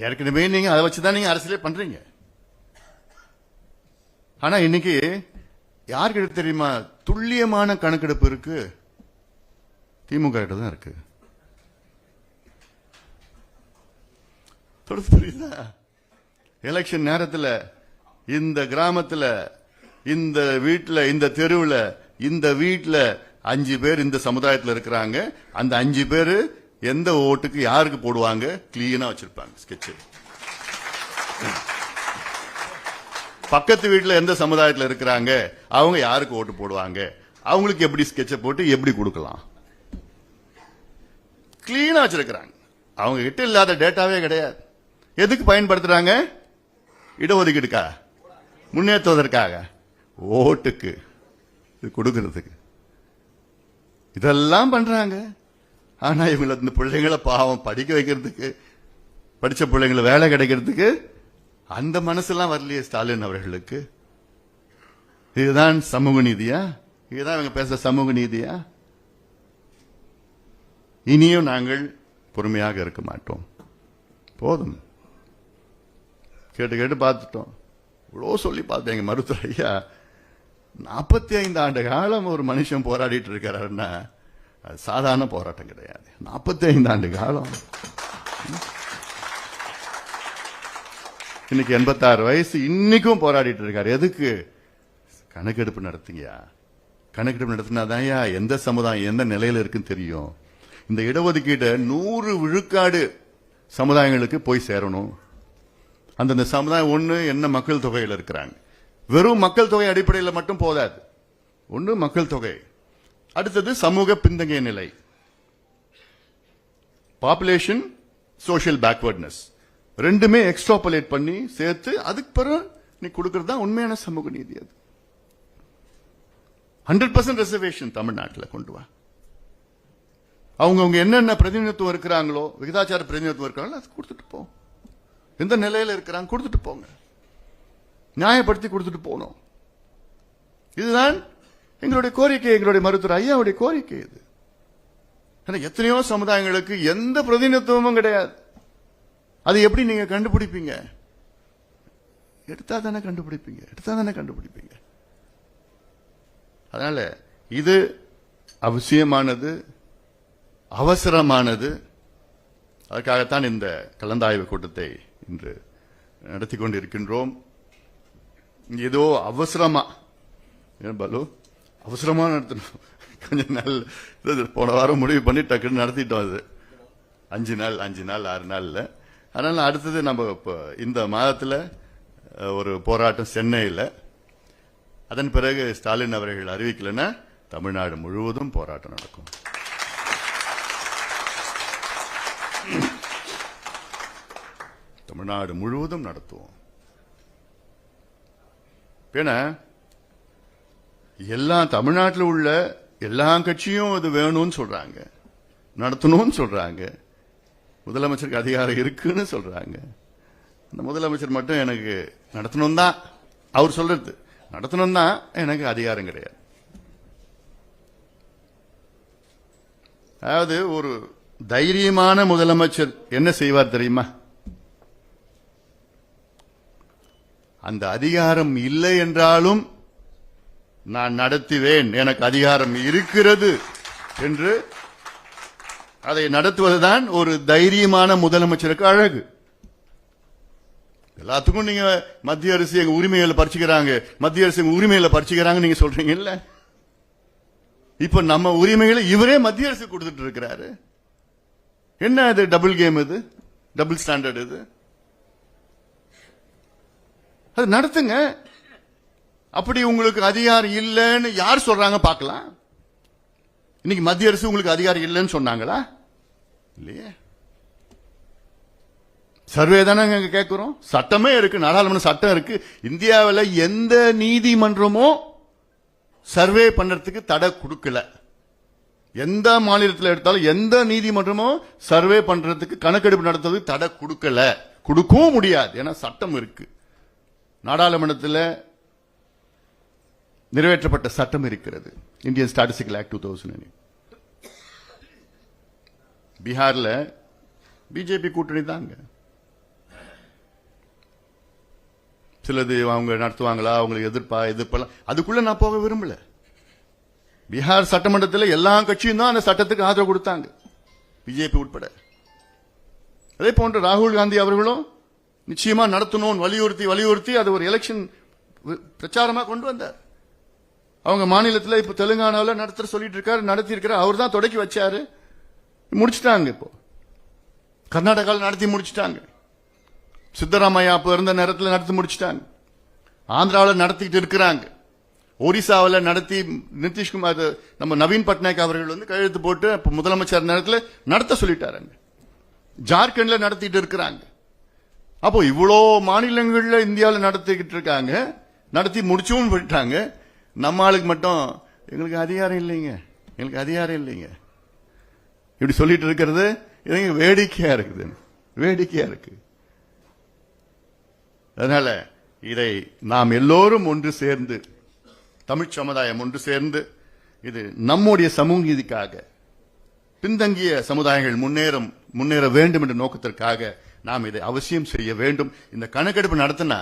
ஏற்கனவே நீங்க அதை வச்சுதான் நீங்க அரசியலே பண்றீங்க. ஆனா இன்னைக்கு யாருக்கு தெரியுமா துல்லியமான கணக்கெடுப்பு இருக்கு? திமுக கிட்ட தான் இருக்கு. புரியுதா? எலெக்ஷன் நேரத்தில் இந்த கிராமத்தில் இந்த வீட்டில் இந்த தெருவில் இந்த வீட்டில் 5 பேர் இந்த சமுதாயத்தில் இருக்கிறாங்க. அந்த 5 பேர் எந்த ஓட்டுக்கு யாருக்கு போடுவாங்க கிளீனா வச்சிருப்பாங்க ஸ்கெட்ச். பக்கத்து வீட்டில் எந்த சமுதாயத்தில் இருக்கிறாங்க அவங்க யாருக்கு ஓட்டு போடுவாங்க, அவங்களுக்கு எப்படி ஸ்கெட்சை போட்டு எப்படி கொடுக்கலாம் கிளீனா வச்சிருக்கிறாங்க. அவங்க கிட்ட இல்லாத டேட்டாவே கிடையாது. எதுக்கு பயன்படுத்துறாங்க? இடஒதுக்கீடுக்கா? முன்னேற்றுவதற்காக? ஓட்டுக்கு இது கொடுக்கிறதுக்கு இதெல்லாம் பண்றாங்க. ஆனா இவங்களை இந்த பிள்ளைங்களை பாவம் படிக்க வைக்கிறதுக்கு, படிச்ச பிள்ளைங்களை வேலை கிடைக்கிறதுக்கு அந்த மனசெல்லாம் வரலையே ஸ்டாலின் அவர்களுக்கு. இதுதான் சமூக நீதியா? இதுதான் இவங்க பேச சமூக நீதியா? இனியும் நாங்கள் பொறுமையாக இருக்க மாட்டோம். போதும், கேட்டு கேட்டு பார்த்துட்டோம். இவ்வளோ சொல்லி பார்த்தேன். எங்க மருத்துவர் ஐயா 45 ஆண்டு காலம் ஒரு மனுஷன் போராடிட்டு இருக்காருன்னா அது சாதாரண போராட்டம் கிடையாது. 45 ஆண்டு காலம். இன்னைக்கு 86 வயசு, இன்னைக்கும் போராடிட்டு இருக்காரு. எதுக்கு? கணக்கெடுப்பு நடத்துங்கயா. கணக்கெடுப்பு நடத்தினாதான் எந்த சமுதாயம் எந்த நிலையில இருக்குன்னு தெரியும். இந்த இடஒதுக்கீடு 100 விழுக்காடு சமுதாயங்களுக்கு போய் சேரணும். அந்தந்த சமுதாயம் ஒண்ணு என்ன மக்கள் தொகையில் இருக்கிறாங்க. வெறும் மக்கள் தொகை அடிப்படையில் மட்டும் போதாது. ஒன்று மக்கள் தொகை, அடுத்தது சமூக பின்தங்கிய நிலை, பாப்புலேஷன், சோஷியல் பேக்வர்ட்னஸ், ரெண்டுமே எக்ஸ்ட்ராபுலேட் பண்ணி சேர்த்து அதுக்கு பிறகு நீ கொடுக்கறது தான் உண்மையான சமூக நீதி. அது 100% ரிசர்வேஷன் தமிழ்நாட்டில் கொண்டு வா. அவங்க என்னென்ன பிரதிநிதித்துவம் இருக்கிறாங்களோ, விகிதாச்சார பிரதிநிதித்துவம் இருக்கிறாங்களோ அது கொடுத்துட்டு போ. எந்த நிலையில இருக்கிறாங்க கொடுத்துட்டு போங்க, நியாயப்படுத்தி கொடுத்துட்டு போனோம். இதுதான் எங்களுடைய கோரிக்கை, எங்களுடைய மருத்துவர் ஐயாவுடைய கோரிக்கை. இது எத்தனையோ சமுதாயங்களுக்கு எந்த பிரதிநிதித்துவமும் கிடையாது. அது எப்படி நீங்க கண்டுபிடிப்பீங்க? எடுத்தா தானே கண்டுபிடிப்பீங்க. அதனால இது அவசியமானது, அவசரமானது. அதற்காகத்தான் இந்த கலந்தாய்வு கூட்டத்தை இன்று நடத்தி கொண்டிருக்கின்றோம். ஏதோ அவசரமா பாலு அவசரமா நடத்தணும். கொஞ்சம் நாள் போன வாரம் முடிவு பண்ணி டக்குன்னு நடத்திட்டோம். அது 5 நாள் 6 நாள்ல. அதனால அடுத்தது நம்ம இந்த மாதத்தில் ஒரு போராட்டம் சென்னையில், அதன் பிறகு ஸ்டாலின் அவர்கள் அறிவிக்கலைன்னா தமிழ்நாடு முழுவதும் போராட்டம் நடக்கும். தமிழ்நாடு முழுவதும் நடத்துவோம். ஏன்னா எல்லா தமிழ்நாட்டில் உள்ள எல்லா கட்சியும் அது வேணும்னு சொல்றாங்க, நடத்தணும்னு சொல்றாங்க. முதலமைச்சருக்கு அதிகாரம் இருக்குன்னு சொல்றாங்க. அந்த முதலமைச்சர் மட்டும் எனக்கு நடத்தணும் தான் அவர் சொல்றது, நடத்தணும் தான், எனக்கு அதிகாரம் கிடையாது. அதாவது ஒரு தைரியமான முதலமைச்சர் என்ன செய்வார் தெரியுமா? அந்த அதிகாரம் இல்லை என்றாலும் நான் நடத்துவேன், எனக்கு அதிகாரம் இருக்கிறது என்று அதை நடத்துவதுதான் ஒரு தைரியமான முதலமைச்சருக்கு அழகு. எல்லாத்துக்கும் நீங்க மத்திய அரசு எங்க உரிமைகளை பறிச்சுக்கிறாங்க, மத்திய அரசு எங்க உரிமைகளை பறிச்சுக்கிறாங்க நீங்க சொல்றீங்க இல்ல? இப்ப நம்ம உரிமைகளை இவரே மத்திய அரசு கொடுத்துட்டு இருக்கிறாரு. என்ன இது? டபுள் கேம், இது டபுள் ஸ்டாண்டர்ட். இது அது நடத்துங்க. அப்படி உங்களுக்கு அதிகாரம் இல்லைன்னு யார் சொல்றாங்க பார்க்கலாம். இன்னைக்கு மத்திய அரசு உங்களுக்கு அதிகாரம் இல்லைன்னு சொன்னாங்களா? இல்லையே. சர்வே தானே கேட்கிறோம். சட்டமே இருக்கு, நாடாளுமன்ற சட்டம் இருக்கு. இந்தியாவில் எந்த நீதிமன்றமோ சர்வே பண்றதுக்கு தடை கொடுக்கல. எந்த மாநிலத்தில் எடுத்தாலும் எந்த நீதிமன்றமோ சர்வே பண்றதுக்கு, கணக்கெடுப்பு நடத்துறதுக்கு தடை கொடுக்கல, கொடுக்கவும் முடியாது. ஏன்னா சட்டம் இருக்கு, நாடாளுமன்றத்தில் நிறைவேற்றப்பட்ட சட்டம் இருக்கிறது, இந்தியன் ஸ்டாட்டிஸ்டிக்கல் ஆக்ட் 2008. பீகார்ல பிஜேபி கூட்டணி தாங்க. சிலது அவங்க நடத்துவாங்களா, அவங்களுக்கு எதிர்ப்பெல்லாம் அதுக்குள்ள நான் போக விரும்பல. பீகார் சட்டமன்றத்தில் எல்லா கட்சியும் தான் அந்த சட்டத்துக்கு ஆதரவு கொடுத்தாங்க, பிஜேபி உட்பட. அதே போன்று ராகுல் காந்தி அவர்களும் நிச்சயமா நடத்தணும் வலியுறுத்தி அது ஒரு எலெக்ஷன் பிரச்சாரமா கொண்டு வந்தார். அவங்க மாநிலத்தில் இப்ப தெலுங்கானாவில் நடத்த சொல்லிட்டு இருக்காரு, நடத்தி இருக்காரு. அவர் தான் தொடக்கி வச்சாரு, முடிச்சுட்டாங்க. இப்போ கர்நாடகாவில் நடத்தி முடிச்சுட்டாங்க. சித்தராமையா அப்ப இருந்த நேரத்தில் நடத்தி முடிச்சுட்டாங்க. ஆந்திராவில் நடத்திட்டு இருக்கிறாங்க. ஒரிசாவில் நடத்தி நிதிஷ்குமார் நம்ம நவீன் பட்நாயக் அவர்கள் வந்து கையெழுத்து போட்டு முதலமைச்சர் நேரத்தில் நடத்த சொல்லிட்டாங்க. ஜார்க்கண்ட்ல நடத்திட்டு இருக்கிறாங்க. அப்போ இவ்வளோ மாநிலங்கள்ல இந்தியாவில் நடத்திக்கிட்டு இருக்காங்க, நடத்தி முடிச்சும் போயிட்டாங்க. நம்ம ஆளுக்கு மட்டும் எங்களுக்கு அதிகாரம் இல்லைங்க இப்படி சொல்லிட்டு இருக்கிறது வேடிக்கையா இருக்கு. அதனால இதை நாம் எல்லோரும் ஒன்று சேர்ந்து, தமிழ் சமுதாயம் ஒன்று சேர்ந்து, இது நம்முடைய சமூக நீதிக்காக, பின்தங்கிய சமுதாயங்கள் முன்னேற வேண்டும் என்ற நோக்கத்திற்காக நாம் இதை அவசியம் செய்ய வேண்டும். இந்த கணக்கெடுப்பு நடத்தினா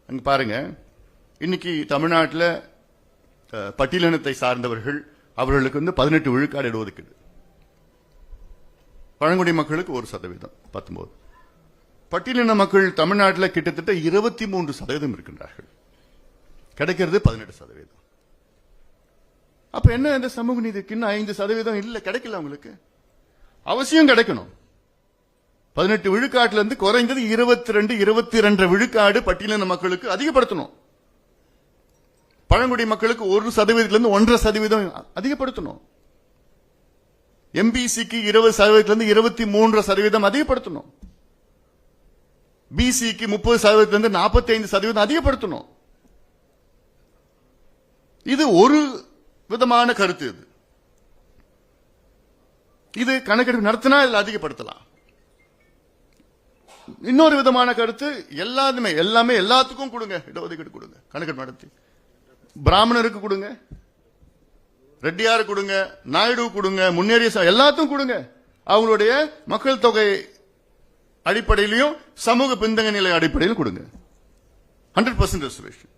அங்க பாருங்க, இன்னைக்கு தமிழ்நாட்டில் பட்டியலினத்தை சார்ந்தவர்கள் அவர்களுக்கு வந்து 18 விழுக்காடு இடஒதுக்கீடு, பழங்குடி மக்களுக்கு 1%, 19. பட்டியலின மக்கள் தமிழ்நாட்டில் கிட்டத்தட்ட 23% இருக்கின்றார்கள், கிடைக்கிறது 18%. அப்ப என்ன இந்த சமூக நீதிக்கு இன்னும் 5% இல்ல, கிடைக்கல. அவங்களுக்கு அவசியம் கிடைக்கணும். 18 விழுக்காட்டுல இருந்து குறைந்தது 22 விழுக்காடு பட்டியலின மக்களுக்கு அதிகப்படுத்தணும். பழங்குடி மக்களுக்கு 1%லிருந்து 1.5% அதிகப்படுத்தணும். எம்பிசிக்கு 20%லிருந்து 23% அதிகப்படுத்தணும். பிசிக்கு 30%லிருந்து 45% அதிகப்படுத்தணும். இது ஒரு விதமான கருத்து. இது கணக்கெடுப்பு நடத்தினா இதில் அதிகப்படுத்தலாம். இன்னொரு விதமான கருத்து, எல்லாமே எல்லாத்துக்கும் கொடுங்க, இடஒதுக்கீடு கொடுங்க, கணக்கெடுப்பு நடத்தி. பிராமணருக்கு கொடுங்க, ரெட்டியாரு கொடுங்க, நாயுடு கொடுங்க, முன்னேறிய எல்லாத்துக்கும் கொடுங்க. அவங்களுடைய மக்கள் தொகை அடிப்படையிலையும் சமூக பின்தங்கிய நிலை அடிப்படையில் கொடுங்க. 100% ரிசர்வேஷன்.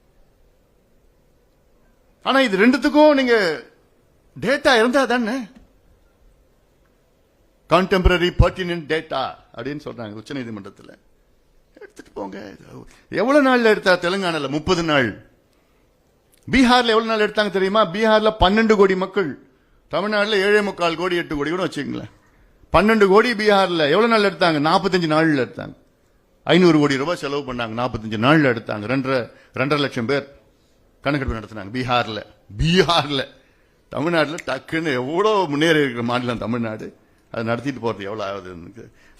ஆனா இது ரெண்டுத்துக்கும் நீங்க டேட்டா இருந்தா தானே, கான்டெம்பரரி பர்டினன்ட் டேட்டா அப்படின்னு சொல்றாங்க உச்ச நீதிமன்றத்தில். எடுத்துட்டு போங்க. எவ்வளவு நாள்ல எடுத்தா? தெலுங்கானால 30 நாள். பீகார்ல எவ்வளவு நாள் எடுத்தாங்க தெரியுமா? பீகார்ல 12 கோடி மக்கள், தமிழ்நாட்டில் 7.25 கோடி 8 கோடி கூட வச்சுக்கங்களேன். 12 கோடி பீகார்ல எவ்வளவு நாள் எடுத்தாங்க? 45 நாள்ல எடுத்தாங்க. 500 கோடி ரூபாய் செலவு பண்ணாங்க, 45 நாள்ல எடுத்தாங்க. 2.5 லட்சம் பேர் கணக்கெடுப்பு நடத்தினாங்க பீகார்ல. தமிழ்நாட்டில் டக்குன்னு எவ்வளவு முன்னேறி இருக்கிற மாநிலம் தமிழ்நாடு, அதை நடத்திட்டு போறது எவ்வளவு ஆகுது.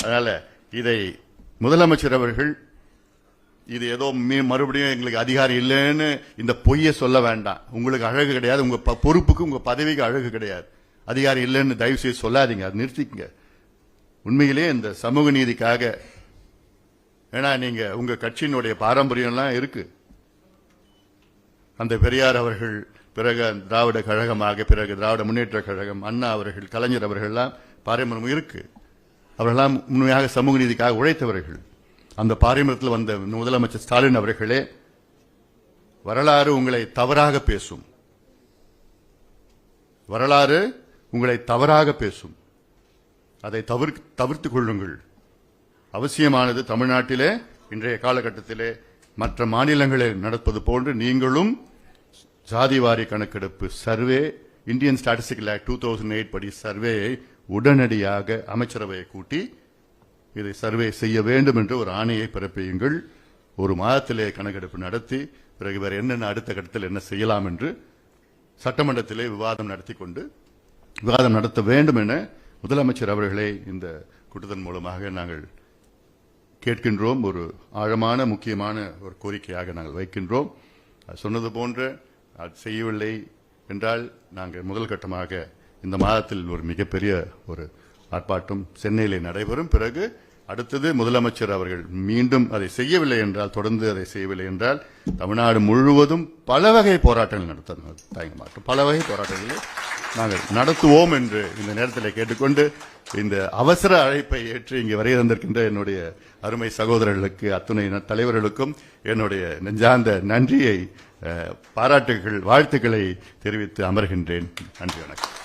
அதனால இதை முதலமைச்சர் அவர்கள் இது ஏதோ மறுபடியும் எங்களுக்கு அதிகாரம் இல்லைன்னு இந்த பொய்யை சொல்ல வேண்டாம். உங்களுக்கு அழகு கிடையாது, உங்க பொறுப்புக்கு உங்க பதவிக்கு அழகு கிடையாது. அதிகாரம் இல்லைன்னு தயவு செய்து சொல்லாதீங்க, அதை நிறுத்திக்கங்க. உண்மையிலே இந்த சமூக நீதிக்காக, ஏன்னா நீங்க உங்க கட்சியினுடைய பாரம்பரியம்லாம் இருக்கு. அந்த பெரியார் அவர்கள், பிறகு திராவிட கழகமாக, பிறகு திராவிட முன்னேற்ற கழகம், அண்ணா அவர்கள், கலைஞர் அவர்கள்லாம் பாரம்பரியம் இருக்கு. அவர்களெல்லாம் உண்மையாக சமூக நீதிக்காக உழைத்தவர்கள். அந்த பாரம்பரியத்தில் வந்த முதலமைச்சர் ஸ்டாலின் அவர்களே, வரலாறு உங்களை தவறாக பேசும், அதை தவிர்த்துக் கொள்ளுங்கள். அவசியமானது தமிழ்நாட்டிலே இன்றைய காலகட்டத்திலே மற்ற மாநிலங்களில் நடப்பது போன்று நீங்களும் ஜாதிவாரி கணக்கெடுப்பு சர்வே, இந்தியன் ஸ்டாட்டிஸ்டிக்கல் ஆக்ட் 2008 படி சர்வேயை உடனடியாக அமைச்சரவையை கூட்டி இதை சர்வே செய்ய வேண்டும் என்று ஒரு ஆணையை பிறப்பியுங்கள். ஒரு மாதத்திலே கணக்கெடுப்பு நடத்தி பிறகு வேற என்னென்ன அடுத்த கட்டத்தில் என்ன செய்யலாம் என்று சட்டமன்றத்திலே விவாதம் நடத்த வேண்டும் என முதலமைச்சர் அவர்களை இந்த கூட்டத்தின் மூலமாக நாங்கள் கேட்கின்றோம். ஒரு ஆழமான முக்கியமான ஒரு கோரிக்கையாக நாங்கள் வைக்கின்றோம். சொன்னது போன்ற அது செய்யவில்லை என்றால் நாங்கள் முதல் கட்டமாக இந்த மாதத்தில் ஒரு மிகப்பெரிய ஒரு ஆர்ப்பாட்டம் சென்னையிலே நடைபெறும். பிறகு அடுத்தது முதலமைச்சர் அவர்கள் மீண்டும் அதை செய்யவில்லை என்றால், தொடர்ந்து அதை செய்யவில்லை என்றால் தமிழ்நாடு முழுவதும் பல வகை போராட்டங்கள் நடத்த தயங்க மாட்டோம். பல வகை போராட்டங்களில் நாங்கள் நடத்துவோம் என்று இந்த நேரத்தில் கேட்டுக்கொண்டு இந்த அவசர அழைப்பை ஏற்று இங்கே வருகை தந்திருக்கின்ற என்னுடைய அருமை சகோதரர்களுக்கு அத்துணை தலைவர்களுக்கும் என்னுடைய நெஞ்சார்ந்த நன்றியை பாராட்டுகள் வாழ்த்துக்களை தெரிவித்து அமர்கின்றேன். நன்றி, வணக்கம்.